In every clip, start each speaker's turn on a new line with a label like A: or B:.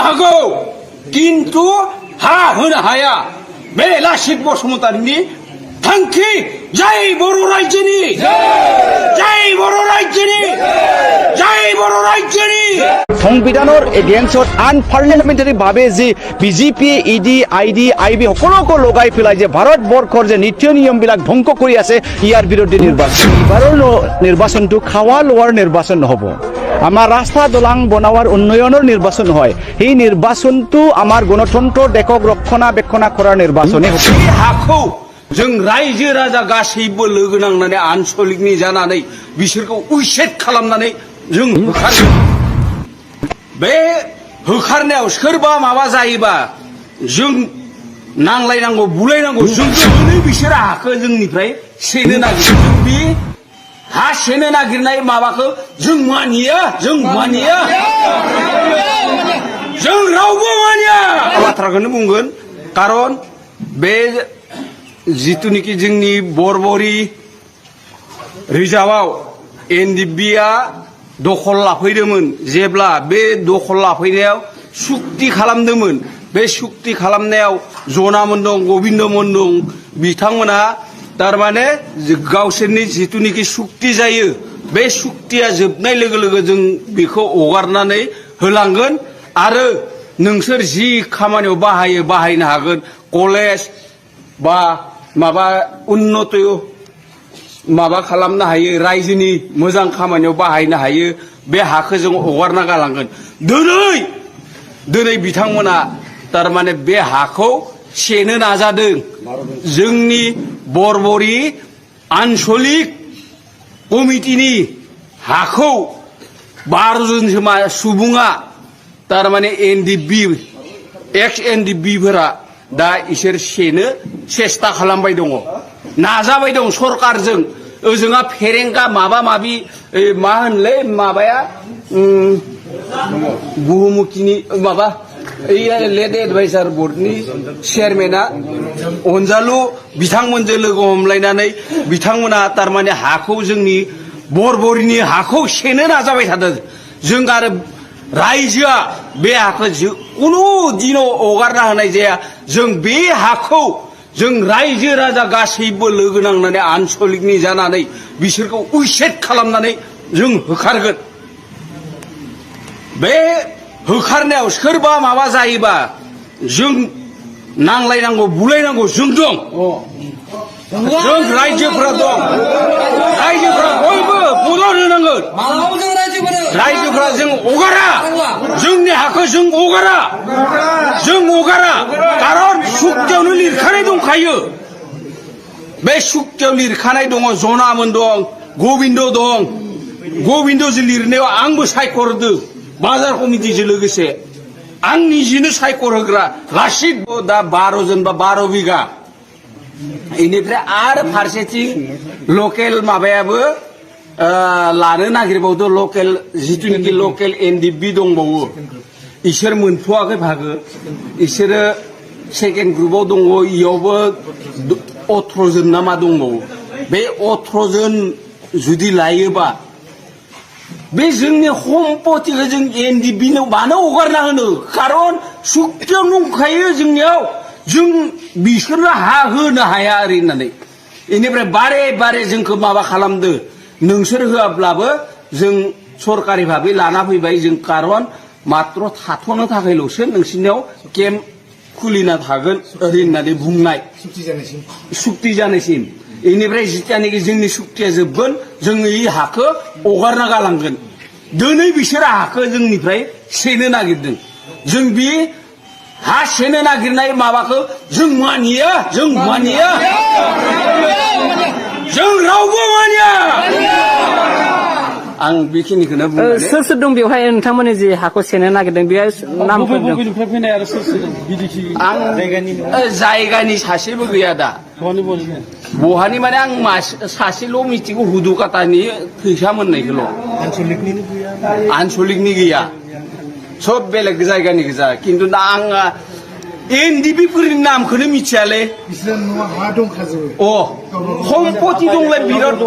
A: हागौ किन्तु हा होनो हाया बे लासित बसुमतारीनि थांखि जय बर' रायजोनि जय बर' रायजोनि जय बर' रायजोनि
B: সংবিধানৰ এগেইনষ্টত আনপাৰ্লিয়ামেণ্টাৰী ভাৱে যে বিজেপি ইডি আইডি আইবি সকলোকে লগাই পেলাই যে ভাৰতবৰ্ষৰ যে নীতি নিয়মবিলাক ধ্বংস কৰি আছে ইয়াৰ বিৰুদ্ধে নিৰ্বাচন এইবাৰৰ নিৰ্বাচনটো খাৱা লোৱাৰ নিৰ্বাচন নহ'ব আমাৰ ৰাস্তা দলং বনোৱাৰ উন্নয়নৰ নিৰ্বাচন হয় সেই নিৰ্বাচনটো আমাৰ গণতন্ত্ৰৰ দেশক ৰক্ষণাবেক্ষণা কৰাৰ নিৰ্বাচনে হ'ব
A: जों रायजो राजा गासैबो लोगो नांनानै आनसलिकनि जानानै बिसोरखौ उइसेट खालामनानै जों होखारगोन बे होखारनायाव सोरबा माबा जायोबा जों नांलायनांगौ बुलायनांगौ जों दिनै बिसोर हाखौ जोंनिफ्राय सेनो नागिरो जों बे हा सेनो नागिरनाय माबाखौ जों मानिया जों रावबो मानिया बाथ्राखौनो बुंगोन कारन बे जितुनिखि जोंनि बरबरि रिजार्भआव एनडिएफबिआ दखल लाफैदोंमोन जेब्ला बे दखल लाफैनायाव सुक्ति खालामदोंमोन बे सुक्ति खालामनायाव जनामोन दं गबिन्दमोन दं बिथांमोना तारमाने गावसोरनि जितुनिखि सुक्ति जायो बे सुक्तिया जोबनाय लोगो लोगो जों बेखौ हगारनानै होलांगोन आरो नोंसोर जि खामानियाव बाहायनो हागोन कलेज बा माबा उन्नत माबा खालामनो हायो रायजोनि मोजां खामानियाव बाहायनो हायो बे हाखौ जों हगारना गालांगोन दिनै बिथांमोना तारमाने बे हाखौ सेनो नाजादों जोंनि बरबरि आनसलिक कमिटिनि हाखौ 12 जन सुबुङा तारमाने एनडिएफबि एक्स एनडिएफबिफोरा दा इसोर सेनो सेस्ता खालामबाय दङ नाजाबाय दं सरकारजों ओजोंहा फेरेंगा माबा माबि मा होनलै माबाया बुहुमुखिनि माबा लेड एडभाइजार बर्डनि चेयारमेना अनजालु बिथांमोनजों लोगो हमलायनानै बिथांमोना तारमाने हाखौ जोंनि बरबरिनि हाखौ सेनो नाजाबाय थादों जों आरो रायजोआ बे हाखौ कुनु दिनाव हगारना होनाय जाया जों बे हाखौ जों रायजो राजा गासैबो लोगो नांनानै आनसलिकनि जानानै बिसोरखौ उइसेट खालामनानै जों होखारगोन बे होखारनायाव सोरबा माबा जायोबा जों नांलायनांगौ बुलायनांगौ जों दं जों रायजोफ्रा दं रायजोफ्रा बयबो मदद होनांगोन रायजोफ्रा जों हगारा जोंनि हाखौ जों हगारा कारन सुक्तियावनो लिरखानाय दंखायो बे सुक्तियाव लिरखानाय दङ जनामोन दं गबिन्द दं गबिन्दजों लिरनायाव आंबो सायख'हरदों बाजार कमिटिजों लोगोसे आं निजेनो सायख'होग्रा लासित दा 12 जन बा 12 बिघा इनिफ्राय आरो फारसेथिं लकेल माबायाबो लानो नागिरबावदो लकेल जितुनिखि लकेल एनडिएफबि दंबावो इसोर मोनथ'वाखै भागो इसोरो सेकेन्ड ग्रुपआव दङ इयावबो 18 जन ना मा दंबावो बे 18 जन जुदि लायोबा बे जोंनि सम्पतिखौ जों एनडिएफबिनो मानो हगारना होनो कारन सुक्तियाव दंखायो जोंनियाव जों बिसोरनो हा होनो हाया ओरै होननानै इनिफ्राय बारे जोंखौ माबा खालामदो नोंसोर होआब्लाबो जों सरकारि भाबै लाना फैबाय जों कारन मात्र थाथ'नो थाखायल'सो नोंसिनियाव केम्प खुलिना थागोन ओरै होननानै बुंनाय सुक्ति जानायसिम इनिफ्राय जितियानोखि जोंनि सुक्तिया जोबगोन जों ई हाखौ हगारना गालांगोन दिनै बिसोर हाखौ जोंनिफ्राय सेनो नागिरदों जों बे हा सेनो नागिरनाय माबाखौ जों मानिया जों रावबो मानिया आं बेखिनिखौनो बुंबाय
C: सोर दं बेवहाय नोंथांमोननि जे हाखौ सेनो नागिरदों बे नामफोर दं
D: बबेनिफ्राय फैनाय आरो सोर बिदिखि
A: आं जायगानि सासेबो गैया दा बहानि माने आं सासेल' मिथिगौ हुदुकाटानि फैसा मोननायखौल' आनसलिकनि गैया सब बेलेग जायगानि गोजा किन्तु दा आं एनडिएफबिफोरनि नामखौनो मिथियालै सम्पति दंलाय बिराद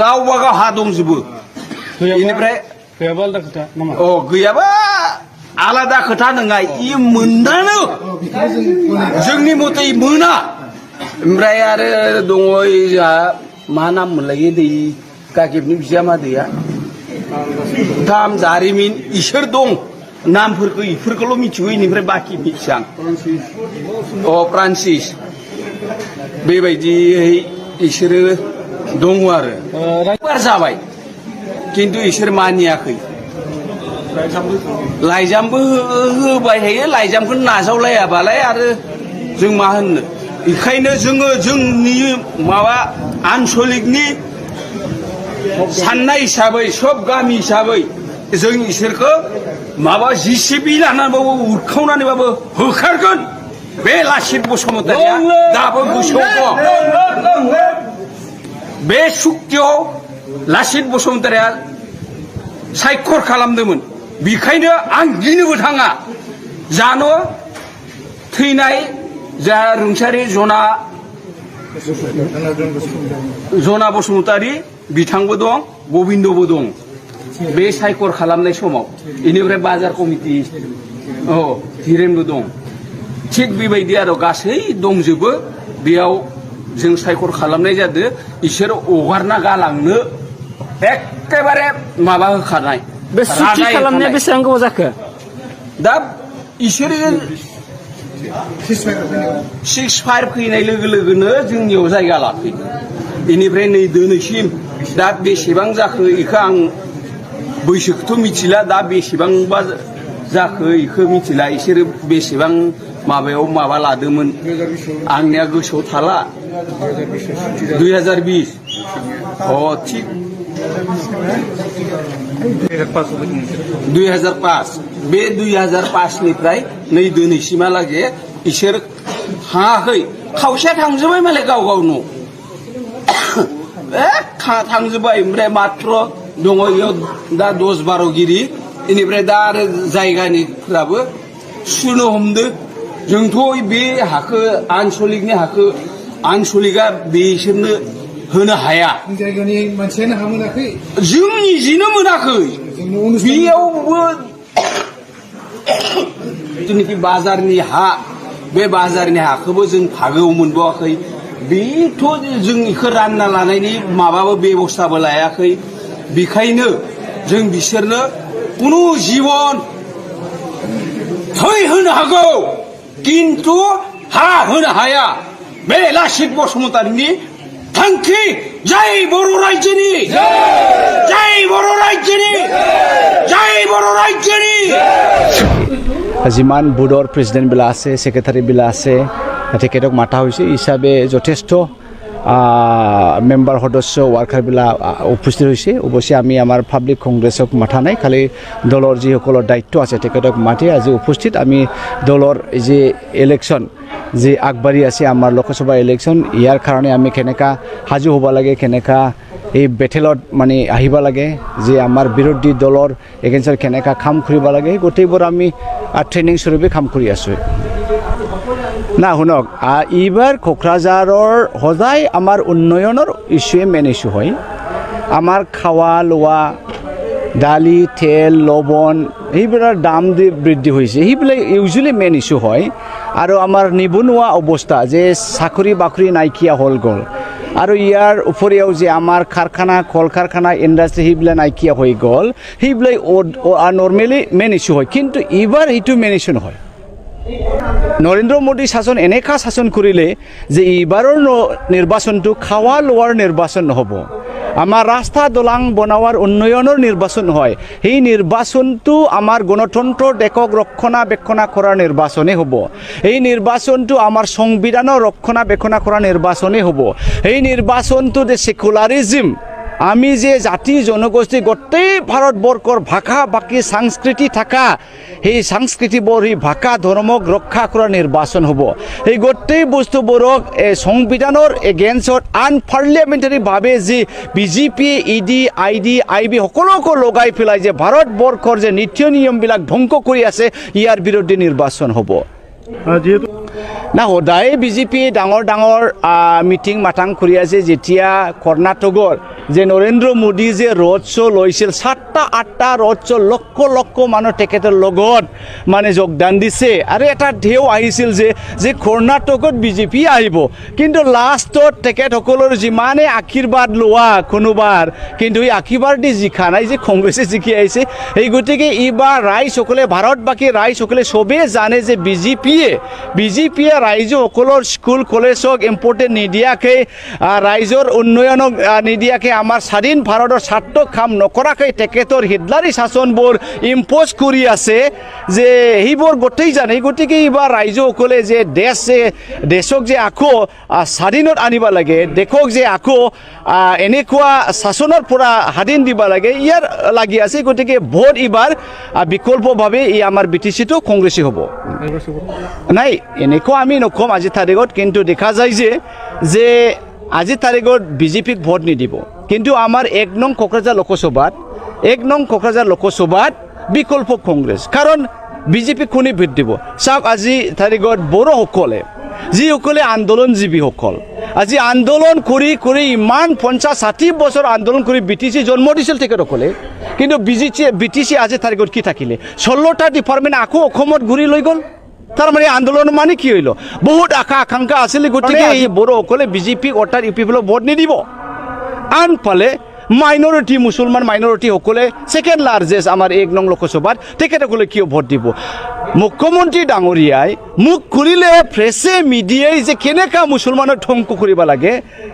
A: गावबागाव हा दंजोबो बेनिफ्राय
D: गैयाबा आलदा खोथा नामा
A: गैयाबा आलादा खोथा नङा इ मोनदानो जोंनि मथे मोना ओमफ्राय आरो दङ जोंहा मा नाम मोनलायो दै गागिबनि बिजामादैया दाम जारिमिन इसोर दं नामफोरखौ इफोरखौल' मिथिगौ इनिफ्राय बाखि मिथिया आं फ्रान्सिस बेबायदियै इसोरो दङ आरो बार जाबाय खिन्थु इसोर मानियाखै लाइजामबो होबाय थायो लाइजामखौ नाजावलायाबालाय आरो जों मा होननो बेखायनो जोङो जोंनि माबा आनसलिकनि साननाय हिसाबै सब गामि हिसाबै जों इसोरखौ माबा जिसिबि लानानैबाबो उरखावनानैबाबो होखारगोन बे लासित बसुमतारिया दाबो गोसोआव दं बे सुक्तियाव लासित बसुमतारिया सायखर खालामदोंमोन बेखायनो आं गिनोबो थाङा जानो थैनाय जा रुंसारि जना बसुमतारि बिथांबो दं गबिन्दबो दं बे सायखर खालामनाय समाव बेनिफ्राय बाजार कमिटि हिरेनबो दं थिग बेबायदि आरो गासै दंजोबो बेयाव जों सायखर खालामनाय जादों इसोर हगारना गालांनो एखेबारे माबा होखानाय
C: बे सुक्ति खालामनाया बेसेबां गोबाव जाखो
A: दा इसोरो 6-5 फैनाय लोगो लोगोनो जोंनियाव जायगा लाफैयो बेनिफ्राय नै दिनैसिम दा बेसेबां जाखो इखौ आं बैसोखौथ' मिथिला दा बेसेबांबा जाखो इखौ मिथिला इसोरो बेसेबां माबायाव माबा लादोंमोन आंनिया गोसोआव थाला 2020 थिग 2005 बे 2005 निफ्राय नै दिनैसिमहालागै इसोर थाङाखै खावसेया थांजोब्बाय मालाय गाव गाव न' थांजोब्बाय ओमफ्राय मात्र दङ इयाव दा 10-12 गिरि बेनिफ्राय दा आरो जायगानिफ्राबो सुनो हमदो जोंथ' बे हाखौ आनसलिकनि हाखौ आनसलिकआ बिसोरनो होनो हाया
E: जायगानि मानसियानो हा मोनाखै
A: जों निजेनो मोनाखै बेयावबो जिथुनिखि बाजारनि हा बे बाजारनि हाखौबो जों भागोआव मोनबावाखै बेथ' जों इखौ रानना लानायनि माबाबो बेबस्थाबो लायाखै बेखायनो जों बिसोरनो कुनु जीवन थै होनो हागौ किन्तु हा होनो हाया बे लासित बसुमतारिनि थांखि जय बर' रायजोनि जय बर' रायजोनि जय बर' रायजोनि
B: যিমান বোৰ্ডৰ প্ৰেচিডেণ্টবিলাক আছে ছেক্ৰেটাৰীবিলাক আছে তেখেতক মাতা হৈছে হিচাপে যথেষ্ট মেম্বাৰ সদস্য ৱাৰ্কাৰবিলাক উপস্থিত হৈছে অৱশ্যে আমি আমাৰ পাব্লিক কংগ্ৰেছক মাতা নাই খালি দলৰ যিসকলৰ দায়িত্ব আছে তেখেতক মাতি আজি উপস্থিত আমি দলৰ যি ইলেকশ্যন যি আগবাঢ়ি আছে আমাৰ লোকসভা ইলেকশ্যন ইয়াৰ কাৰণে আমি কেনেকা সাজু হ'ব লাগে কেনেকা এই বেটেলত মানে আহিব লাগে যে আমাৰ বিৰোধী দলৰ এগেইনষ্টত কেনেকা কাম কৰিব লাগে গোটেইবোৰ আমি ট্ৰেইনিং স্বৰূপে কাম কৰি আছোঁ না শুনক এইবাৰ কোকৰাঝাৰৰ সদায় আমাৰ উন্নয়নৰ ইছ্যুৱে মেইন ইছ্যু হয় আমাৰ খাৱা লোৱা দালি তেল লৱণ সেইবোৰৰ দাম বৃদ্ধি হৈছে সেইবিলাক ইউজুৱেলি মেইন ইছ্যু হয় আৰু আমাৰ নিবনুৱা অৱস্থা যে চাকৰি বাকৰি নাইকিয়া হ'ল গ'ল আৰু ইয়াৰ উপৰিও যে আমাৰ কাৰখানা কল কাৰখানা ইণ্ডাষ্ট্ৰি সেইবিলাক নাইকিয়া হৈ গ'ল সেইবিলাক নৰ্মেলি মেইন ইছ্যু হয় কিন্তু এইবাৰ সেইটো মেইন ইছ্যু নহয় নৰেন্দ্ৰ মোদী শাসন এনেকা শাসন কৰিলে যে এইবাৰৰ নিৰ্বাচনটো খাৱা লোৱাৰ নিৰ্বাচন নহ'ব আমাৰ ৰাস্তা দলং বনোৱাৰ উন্নয়নৰ নিৰ্বাচন হয় সেই নিৰ্বাচনটো আমাৰ গণতন্ত্ৰৰ দেশক ৰক্ষণাবেক্ষণ কৰাৰ নিৰ্বাচনে হ'ব এই নিৰ্বাচনটো আমাৰ সংবিধানৰ ৰক্ষণাবেক্ষণ কৰাৰ নিৰ্বাচনে হ'ব এই নিৰ্বাচনটো যে সেকুলাৰিজম আমি যে জাতি জনগোষ্ঠী গোটেই ভাৰতবৰ্ষৰ ভাষা বাকী সংস্কৃতি থকা সেই সংস্কৃতিবোৰ সেই ভাষা ধৰ্মক ৰক্ষা কৰাৰ নিৰ্বাচন হ'ব এই গোটেই বস্তুবোৰক সংবিধানৰ এগেইনষ্টত আনপাৰ্লিয়ামেণ্টাৰীভাৱে যি বিজেপিয়ে ইডি আইডি আইবি সকলোকে লগাই পেলাই যে ভাৰতবৰ্ষৰ যে নীতি নিয়মবিলাক ধ্বংস কৰি আছে ইয়াৰ বিৰুদ্ধে নিৰ্বাচন হ'ব না সদায় বিজেপিয়ে ডাঙৰ ডাঙৰ মিটিং মাটাং কৰি আছে যেতিয়া কৰ্ণাটকৰ যে নৰেন্দ্ৰ মোদী যে ৰোড শ্ব' লৈছিল 7টা-8টা ৰোড শ্ব' লক্ষ লক্ষ মানুহ তেখেতৰ লগত মানে যোগদান দিছে আৰু এটা ঢেউ আহিছিল যে কৰ্ণাটকত বিজেপি আহিব কিন্তু লাষ্টত তেখেতসকলৰ যিমানে আশীৰ্বাদ লোৱা কোনোবাৰ কিন্তু এই আশীৰ্বাদ দি জিকা নাই যে কংগ্ৰেছে জিকি আহিছে এই গতিকে এইবাৰ ৰাইজসকলে ভাৰতবাসী ৰাইজসকলে চবেই জানে যে বিজেপিয়ে ৰাইজসকলৰ স্কুল কলেজক ইম্পৰ্টেণ্ট নিদিয়াকৈ ৰাইজৰ উন্নয়নক নিদিয়াকৈ আমাৰ স্বাধীন ভাৰতৰ স্বাৰ্থ কাম নকৰাকৈ তেখেতৰ হিটলাৰী শাসনবোৰ ইম্প'জ কৰি আছে যে সেইবোৰ গোটেই জানে গতিকে এইবাৰ ৰাইজসকলে যে দেশক যে আকৌ স্বাধীনত আনিব লাগে দেশক যে আকৌ এনেকুৱা শাসনৰ পৰা স্বাধীন দিব লাগে ইয়াৰ লাগি আছে গতিকে ভোট এইবাৰ বিকল্পভাৱে এই আমাৰ BTC-টো কংগ্ৰেছী হ'ব নাই এনেকুৱা আমি নকম আজিৰ তাৰিখত কিন্তু দেখা যায় যে আজিৰ তাৰিখত বিজেপিক ভোট নিদিব কিন্তু আমাৰ 1 নং কোকৰাঝাৰ লোকসভাত বিকল্প কংগ্ৰেছ কাৰণ বিজেপিক কোনে ভোট দিব চাওক আজি তাৰিখত বড়োসকলে যিসকলে আন্দোলনজীৱীসকল আজি আন্দোলন কৰি ইমান 50-60 বছৰ আন্দোলন কৰি BTC জন্ম দিছিল তেখেতসকলে কিন্তু BTC আজিৰ তাৰিখত কি থাকিলে 16টা ডিপাৰ্টমেণ্ট আকৌ অসমত ঘূৰি লৈ গ'ল তাৰমানে আন্দোলন মানে কি হইল বহুত আকাংক্ষা আছিল গতিকে এই বড়োসকলে বিজেপিক অৰ্থাৎ ইউপিপিলৈ ভোট নিদিব আনফালে মাইনৰিটি মুছলমান মাইনৰিটিসকলে ছেকেণ্ড লাৰ্জেষ্ট আমাৰ 1 নং লোকসভাত তেখেতসকলে কিয় ভোট দিব মুখ্যমন্ত্ৰী ডাঙৰীয়াই মুখ খুলিলে ফ্ৰেছে মিডিয়াই যে কেনেকা মুছলমানক ধ্বংস কৰিব লাগে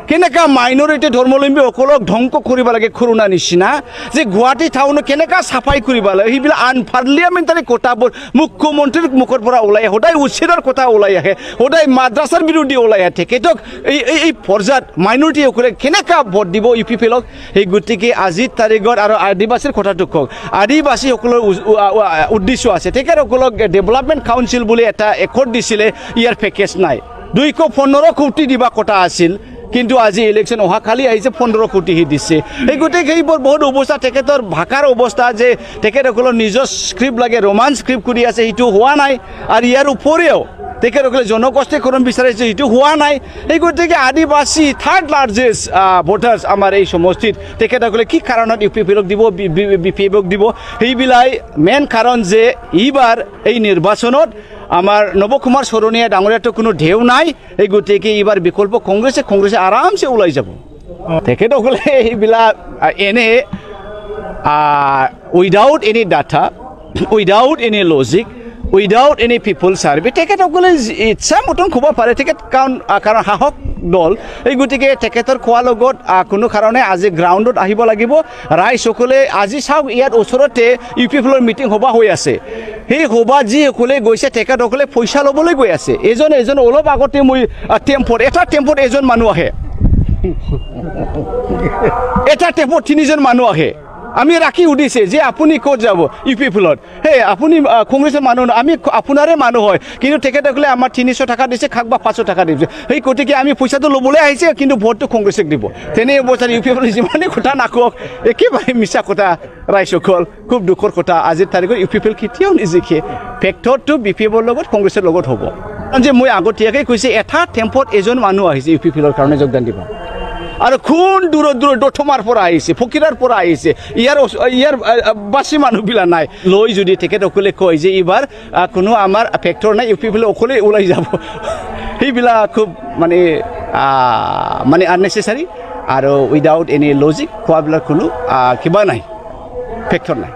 B: কেনেকা মাইনৰিটি ধৰ্মাৱলম্বীসকলক ধ্বংস কৰিব লাগে কৰোণা নিচিনা যে গুৱাহাটী টাউন কেনেকা চাফাই কৰিব লাগে সেইবিলাক আনপাৰ্লিয়ামেণ্টাৰী কথাবোৰ মুখ্যমন্ত্ৰীৰ মুখৰ পৰা ওলাই সদায় উচ্ছেদৰ কথা ওলাই আহে সদায় মাদ্ৰাছাৰ বিৰুদ্ধে ওলাই আহে তেখেতক এই পৰ্যায়ত মাইনৰিটিসকলে কেনেকা ভোট দিব ইউপিপিলক সেই গতিকে আজিৰ তাৰিখত আৰু আদিবাসীৰ কথাটো কওক আদিবাসীসকলৰ উদ্দেশ্য আছে তেখেতসকলক ডেভেলপমেণ্ট কাউন্সিল বুলি এটা একৰ্ড দিছিলে ইয়াৰ পেকেজ নাই 215 কোটি দিবা কথা আছিল কিন্তু আজি ইলেকশ্যন অহাকালি আহিছে 15 কোটি দিছে এই গতিকে এইবোৰ বহুত অৱস্থা তেখেতৰ ভাষাৰ অৱস্থা যে তেখেতসকলৰ নিজৰ স্ক্ৰিপ্ট লাগে ৰোমান্স স্ক্ৰিপ্ট কৰি আছে সেইটো হোৱা নাই আৰু ইয়াৰ উপৰিও তেখেতসকলে জনগোষ্ঠীকৰণ বিচাৰিছে সেইটো হোৱা নাই এই গতিকে আদিবাসী 3rd লাৰ্জেষ্ট ভোটাৰ্ছ আমাৰ এই সমষ্টিত তেখেতসকলে কি কাৰণত ইউপিপিক দিব বিপিএফক দিব সেইবিলাক মেইন কাৰণ যে এইবাৰ এই নিৰ্বাচনত আমাৰ নৱ কুমাৰ চৰণীয়া ডাঙৰীয়াটো কোনো ঢেউ নাই এই গতিকে এইবাৰ বিকল্প কংগ্ৰেছে আৰামছে ওলাই যাব তেখেতসকলে এইবিলাক এনে without any data without any logic without any people survey তেখেতসকলে ইচ্ছা মতন ক'ব পাৰে কাৰণ সাহস দল এই গতিকে তেখেতৰ খোৱাৰ লগত কোনো কাৰণে আজি গ্ৰাউণ্ডত আহিব লাগিব ৰাইজসকলে আজি চাওক ইয়াত ওচৰতে ইউপিপিৰ মিটিং সভা হৈ আছে সেই সভা যিসকলে গৈছে তেখেতসকলে পইচা ল'বলৈ গৈ আছে এজন অলপ আগতে মই এটা টেম্পত এজন মানুহ আহে এটা টেম্পত 3জন মানুহ আহে আমি ৰাখি উঠিছে যে আপুনি ক'ত যাব ইউপিপিলত হে আপুনি কংগ্ৰেছৰ মানুহ আমি আপোনাৰে মানুহ হয় কিন্তু তেখেতসকলে আমাৰ 300 টকা দিছে খাক বা 500 টকা দিছে সেই গতিকে আমি পইচাটো ল'বলৈ আহিছে কিন্তু ভোটটো কংগ্ৰেছক দিব তেনে অৱস্থাত ইউপিপিলত যিমানে কথা নাকক একেবাৰে মিছা কথা ৰাইজসকল খুব দুখৰ কথা আজিৰ তাৰিখত ইউপিপিল কেতিয়াও নিজিকে ফেক্টৰটো বিপিএফৰ লগত কংগ্ৰেছৰ লগত হ'ব যে মই আগতীয়াকৈ কৈছে এটা টেম্পত এজন মানুহ আহিছে ইউপিপিলৰ কাৰণে যোগদান দিব আৰু কোন দূৰ দথমাৰ পৰা আহিছে ফকিৰাৰ পৰা আহিছে ইয়াৰ বাসী মানুহবিলাক নাই লৈ যদি তেখেতসকলে কয় যে এইবাৰ কোনো আমাৰ ফেক্টৰ নাই ইউপিপিলৈ অকলে ওলাই যাব সেইবিলাক খুব মানে আননেচেচাৰী আৰু উইদাউট এনি লজিক খোৱাবিলাক কোনো কিবা নাই ফেক্টৰ নাই